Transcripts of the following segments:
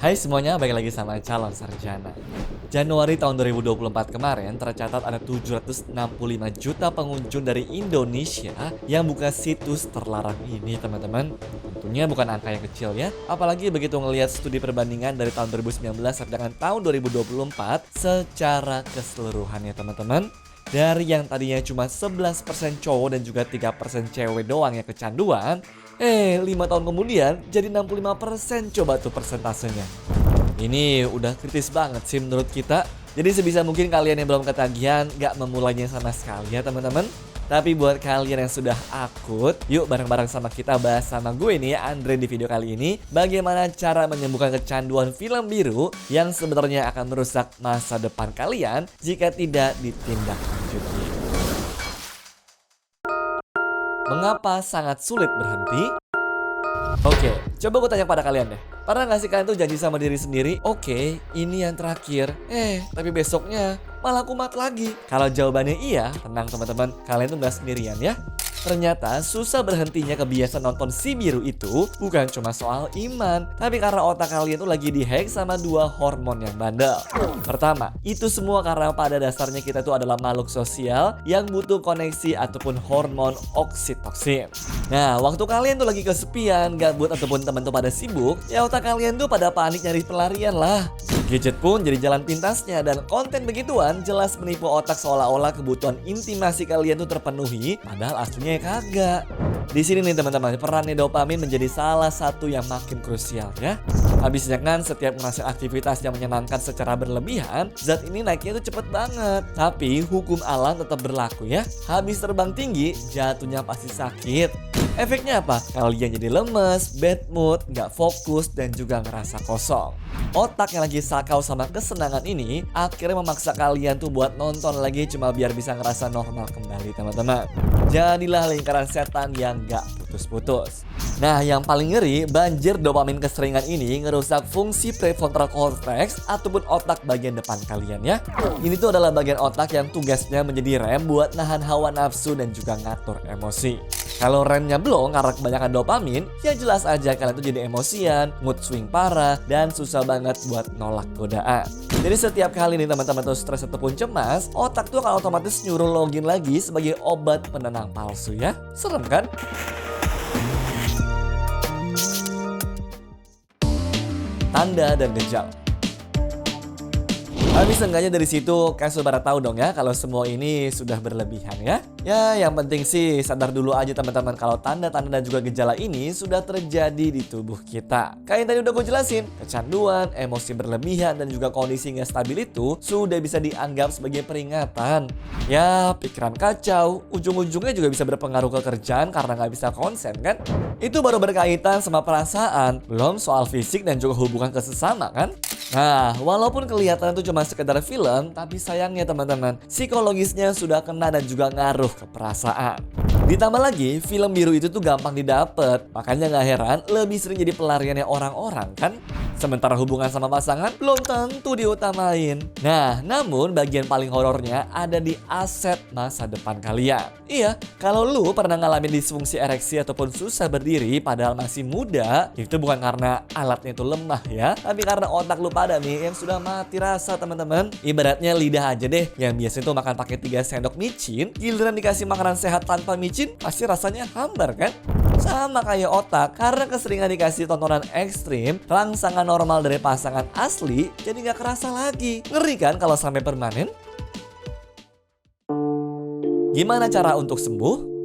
Hai semuanya, balik lagi sama Calon Sarjana. Januari tahun 2024 kemarin tercatat ada 765 juta pengunjung dari Indonesia yang buka situs terlarang ini, teman-teman. Tentunya bukan angka yang kecil ya, apalagi begitu ngelihat studi perbandingan dari tahun 2019 sampai dengan tahun 2024 secara keseluruhannya, teman-teman. Dari yang tadinya cuma 11% cowok dan juga 3% cewek doang yang kecanduan, 5 tahun kemudian jadi 65% coba tuh persentasenya. Ini udah kritis banget sih menurut kita. Jadi sebisa mungkin kalian yang belum ketagihan gak memulainya sama sekali ya teman-teman. Tapi buat kalian yang sudah akut, yuk bareng-bareng sama kita bahas sama gue nih Andre di video kali ini. Bagaimana cara menyembuhkan kecanduan film biru yang sebenarnya akan merusak masa depan kalian jika tidak ditindaklanjuti. Mengapa sangat sulit berhenti? Oke, coba gue tanya pada kalian deh. Pernah gak sih kalian tuh janji sama diri sendiri, oke, ini yang terakhir. Tapi besoknya malah kumat lagi. Kalau jawabannya iya, tenang teman-teman, kalian tuh gak sendirian ya. Ternyata susah berhentinya kebiasaan nonton si biru itu bukan cuma soal iman, tapi karena otak kalian tuh lagi dihack sama dua hormon yang bandel. Pertama, itu semua karena pada dasarnya kita tuh adalah makhluk sosial yang butuh koneksi ataupun hormon oksitoksin. Nah, waktu kalian tuh lagi kesepian, gabut ataupun teman tuh pada sibuk, ya otak kalian tuh pada panik nyari pelarian lah. Gadget pun jadi jalan pintasnya dan konten begituan jelas menipu otak seolah-olah kebutuhan intimasi kalian tuh terpenuhi, padahal aslinya kagak. Di sini nih teman-teman, perannya dopamin menjadi salah satu yang makin krusial ya. Habisnya kan setiap ngerasain aktivitas yang menyenangkan secara berlebihan, zat ini naiknya tuh cepet banget. Tapi hukum alam tetap berlaku ya. Habis terbang tinggi, jatuhnya pasti sakit. Efeknya apa? Kalian jadi lemes, bad mood, gak fokus, dan juga ngerasa kosong. Otak yang lagi sakau sama kesenangan ini akhirnya memaksa kalian tuh buat nonton lagi cuma biar bisa ngerasa normal kembali teman-teman. Jadilah lingkaran setan yang gak putus-putus. Nah, yang paling ngeri, banjir dopamin keseringan ini ngerusak fungsi prefrontal cortex ataupun otak bagian depan kalian ya. Ini tuh adalah bagian otak yang tugasnya menjadi rem buat nahan hawa nafsu dan juga ngatur emosi. Kalau remnya belum karena kebanyakan dopamin, ya jelas aja kalian tuh jadi emosian, mood swing parah, dan susah banget buat nolak godaan. Jadi setiap kali nih teman-teman tuh stres ataupun cemas, otak tuh akan otomatis nyuruh login lagi sebagai obat penenang palsu ya. Serem kan? Tanda dan gejala. Tapi seenggaknya dari situ kan sudah tahu dong ya kalau semua ini sudah berlebihan ya. Ya yang penting sih sadar dulu aja teman-teman kalau tanda-tanda dan juga gejala ini sudah terjadi di tubuh kita. Kayak yang tadi udah gue jelasin, kecanduan, emosi berlebihan dan juga kondisi nggak stabil itu sudah bisa dianggap sebagai peringatan. Ya pikiran kacau, ujung-ujungnya juga bisa berpengaruh ke kerjaan karena nggak bisa konsen kan. Itu baru berkaitan sama perasaan, belum soal fisik dan juga hubungan kesesama kan. Nah, walaupun kelihatan itu cuma sekedar film, tapi sayangnya teman-teman, psikologisnya sudah kena dan juga ngaruh ke perasaan. Ditambah lagi, film biru itu tuh gampang didapat, makanya gak heran lebih sering jadi pelariannya orang-orang kan? Sementara hubungan sama pasangan belum tentu diutamain. Nah, namun bagian paling horornya ada di aset masa depan kalian. Iya, kalau lu pernah ngalamin disfungsi ereksi ataupun susah berdiri padahal masih muda, itu bukan karena alatnya itu lemah ya, tapi karena otak lu pada nih yang sudah mati rasa teman-teman. Ibaratnya lidah aja deh, yang biasanya tuh makan pakai 3 sendok micin, giliran dikasih makanan sehat tanpa micin, pasti rasanya hambar kan? Sama kayak otak, karena keseringan dikasih tontonan ekstrim, rangsangan normal dari pasangan asli jadi gak kerasa lagi. Ngeri kan kalau sampai permanen? Gimana cara untuk sembuh?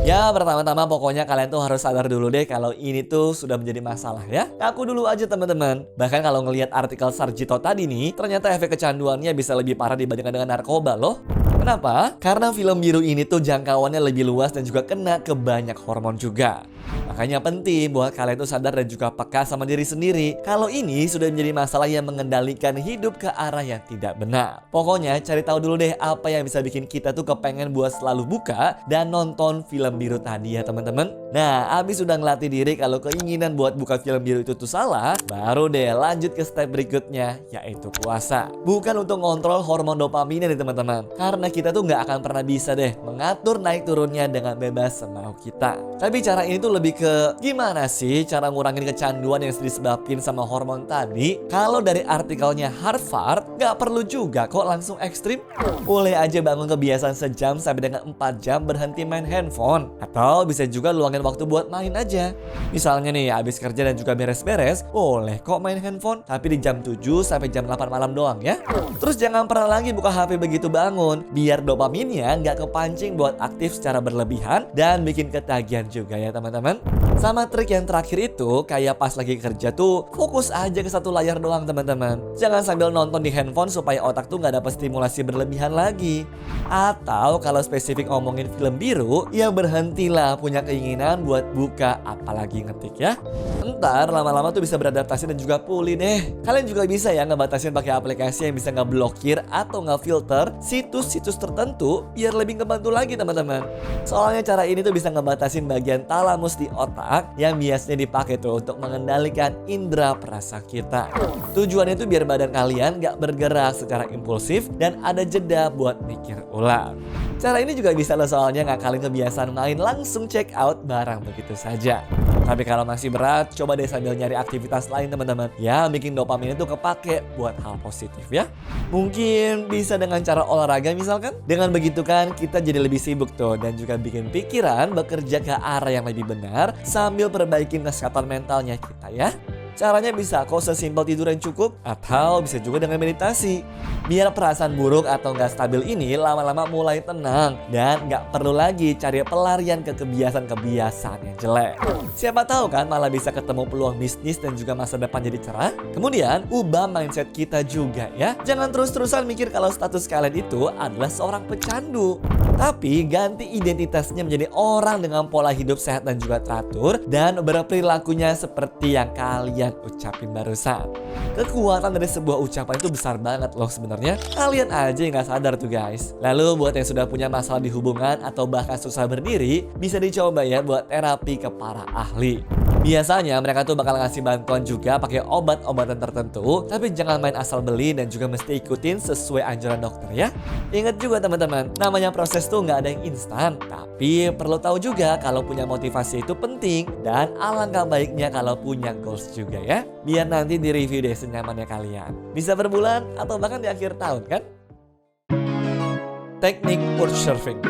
Ya pertama-tama pokoknya kalian tuh harus sadar dulu deh kalau ini tuh sudah menjadi masalah ya. Aku dulu aja teman-teman. Bahkan kalau ngelihat artikel Sarjito tadi nih, ternyata efek kecanduannya bisa lebih parah dibandingkan dengan narkoba loh. Kenapa? Karena film biru ini tuh jangkauannya lebih luas dan juga kena ke banyak hormon juga. Makanya penting buat kalian tuh sadar dan juga peka sama diri sendiri kalau ini sudah menjadi masalah yang mengendalikan hidup ke arah yang tidak benar. Pokoknya cari tahu dulu deh apa yang bisa bikin kita tuh kepengen buat selalu buka dan nonton film biru tadi ya teman-teman. Nah, abis udah ngelatih diri kalau keinginan buat buka film biru itu tuh salah, baru deh lanjut ke step berikutnya, yaitu puasa. Bukan untuk ngontrol hormon dopaminnya nih teman-teman, karena kita tuh nggak akan pernah bisa deh mengatur naik turunnya dengan bebas semau kita. Tapi cara ini tuh lebih ke gimana sih cara ngurangin kecanduan yang disebabkan sama hormon tadi. Kalau dari artikelnya Harvard, nggak perlu juga kok langsung ekstrim. Boleh aja bangun kebiasaan sejam sampai dengan 4 jam berhenti main handphone, atau bisa juga luangin waktu buat main aja. Misalnya nih habis kerja dan juga beres-beres, boleh kok main handphone, tapi di jam 7 sampai jam 8 malam doang ya. Terus jangan pernah lagi buka HP begitu bangun, biar dopaminnya nggak kepancing buat aktif secara berlebihan dan bikin ketagihan juga ya teman-teman. Sama trik yang terakhir itu, kayak pas lagi kerja tuh fokus aja ke satu layar doang teman-teman. Jangan sambil nonton di handphone supaya otak tuh nggak dapat stimulasi berlebihan lagi. Atau kalau spesifik ngomongin film biru, ya berhentilah punya keinginan buat buka apalagi ngetik ya. Ntar lama-lama tuh bisa beradaptasi dan juga pulih deh. Kalian juga bisa ya ngebatasin pakai aplikasi yang bisa ngeblokir atau ngefilter situs-situs tertentu biar lebih ngebantu lagi teman-teman. Soalnya cara ini tuh bisa ngebatasin bagian talamus di otak yang biasanya dipakai tuh untuk mengendalikan indera perasa kita. Tujuannya tuh biar badan kalian gak bergerak secara impulsif dan ada jeda buat mikir ulang. Cara ini juga bisa loh soalnya ngakalin kebiasaan main langsung check out barang begitu saja. Tapi kalau masih berat, coba deh sambil nyari aktivitas lain teman-teman. Ya bikin dopamin itu kepake buat hal positif ya. Mungkin bisa dengan cara olahraga misalkan. Dengan begitu kan kita jadi lebih sibuk tuh dan juga bikin pikiran bekerja ke arah yang lebih benar sambil perbaikin kesehatan mentalnya kita ya. Caranya bisa kok sesimpel tidur yang cukup atau bisa juga dengan meditasi. Biar perasaan buruk atau nggak stabil ini lama-lama mulai tenang dan nggak perlu lagi cari pelarian ke kebiasaan-kebiasaan yang jelek. Siapa tahu kan malah bisa ketemu peluang bisnis dan juga masa depan jadi cerah. Kemudian ubah mindset kita juga ya. Jangan terus-terusan mikir kalau status kalian itu adalah seorang pecandu. Tapi ganti identitasnya menjadi orang dengan pola hidup sehat dan juga teratur dan berperilakunya seperti yang kalian ucapin barusan. Kekuatan dari sebuah ucapan itu besar banget loh sebenarnya. Kalian aja yang gak sadar tuh guys. Lalu buat yang sudah punya masalah di hubungan atau bahkan susah berdiri, bisa dicoba ya buat terapi ke para ahli. Biasanya mereka tuh bakal ngasih bantuan juga pakai obat-obatan tertentu, tapi jangan main asal beli dan juga mesti ikutin sesuai anjuran dokter ya. Ingat juga teman-teman, namanya proses tuh nggak ada yang instan, tapi perlu tahu juga kalau punya motivasi itu penting dan alangkah baiknya kalau punya goals juga ya. Biar nanti di review deh senyamannya kalian. Bisa per bulan atau bahkan di akhir tahun kan? Teknik couch surfing.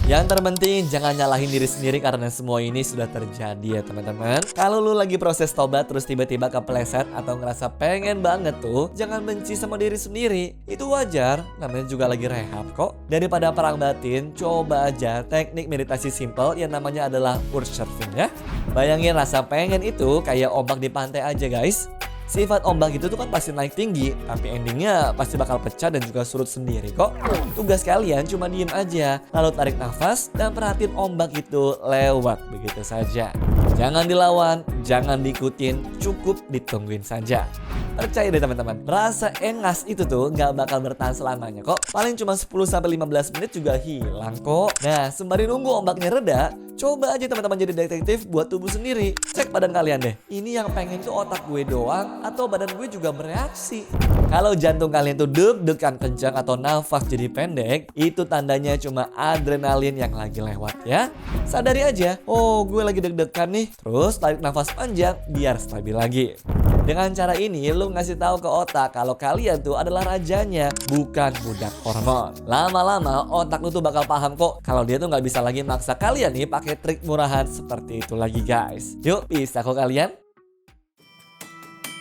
Yang terpenting jangan nyalahin diri sendiri karena semua ini sudah terjadi ya teman-teman. Kalau lu lagi proses tobat terus tiba-tiba kepleset atau ngerasa pengen banget tuh, jangan benci sama diri sendiri. Itu wajar, namanya juga lagi rehab kok. Daripada perang batin, coba aja teknik meditasi simple yang namanya adalah couch surfing ya. Bayangin rasa pengen itu kayak ombak di pantai aja guys. Sifat ombak itu tuh kan pasti naik tinggi, tapi endingnya pasti bakal pecah dan juga surut sendiri kok. Tugas kalian cuma diem aja, lalu tarik nafas dan perhatiin ombak itu lewat begitu saja. Jangan dilawan, jangan diikutin, cukup ditungguin saja. Percaya deh teman-teman, rasa engas itu tuh gak bakal bertahan selamanya kok. Paling cuma 10-15 menit juga hilang kok. Nah, sembari nunggu ombaknya reda, coba aja teman-teman jadi detektif buat tubuh sendiri. Cek badan kalian deh, ini yang pengen tuh otak gue doang atau badan gue juga bereaksi. Kalau jantung kalian tuh deg-degan kencang atau nafas jadi pendek, itu tandanya cuma adrenalin yang lagi lewat ya. Sadari aja, oh gue lagi deg-degan nih. Terus tarik nafas panjang biar stabil lagi. Dengan cara ini lu ngasih tahu ke otak kalau kalian tuh adalah rajanya, bukan budak hormon. Lama-lama otak lu tuh bakal paham kok kalau dia tuh nggak bisa lagi maksa kalian nih pakai trik murahan seperti itu lagi guys. Yuk bisa kok kalian.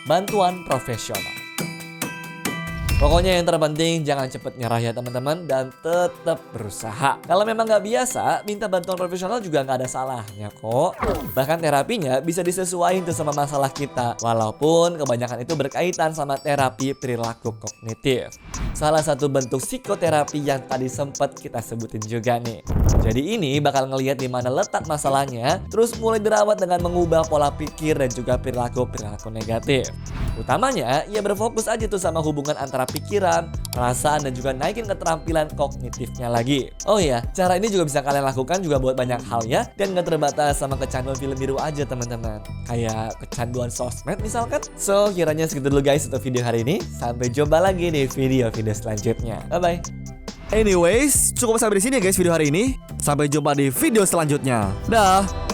Bantuan profesional. Pokoknya yang terpenting jangan cepet nyerah ya teman-teman dan tetap berusaha. Kalau memang nggak biasa, minta bantuan profesional juga nggak ada salahnya kok. Bahkan terapinya bisa disesuaikan tuh sama masalah kita. Walaupun kebanyakan itu berkaitan sama terapi perilaku kognitif. Salah satu bentuk psikoterapi yang tadi sempat kita sebutin juga nih. Jadi ini bakal ngelihat di mana letak masalahnya, terus mulai dirawat dengan mengubah pola pikir dan juga perilaku negatif. Utamanya, ya berfokus aja tuh sama hubungan antara pikiran, perasaan, dan juga naikin keterampilan kognitifnya lagi. Oh iya, cara ini juga bisa kalian lakukan juga buat banyak hal ya, dan gak terbatas sama kecanduan film biru aja teman-teman. Kayak kecanduan sosmed misalkan. So, kiranya segitu dulu guys untuk video hari ini. Sampai jumpa lagi di video-video selanjutnya. Bye-bye. Anyways, cukup sampai di sini ya guys video hari ini. Sampai jumpa di video selanjutnya. Dah.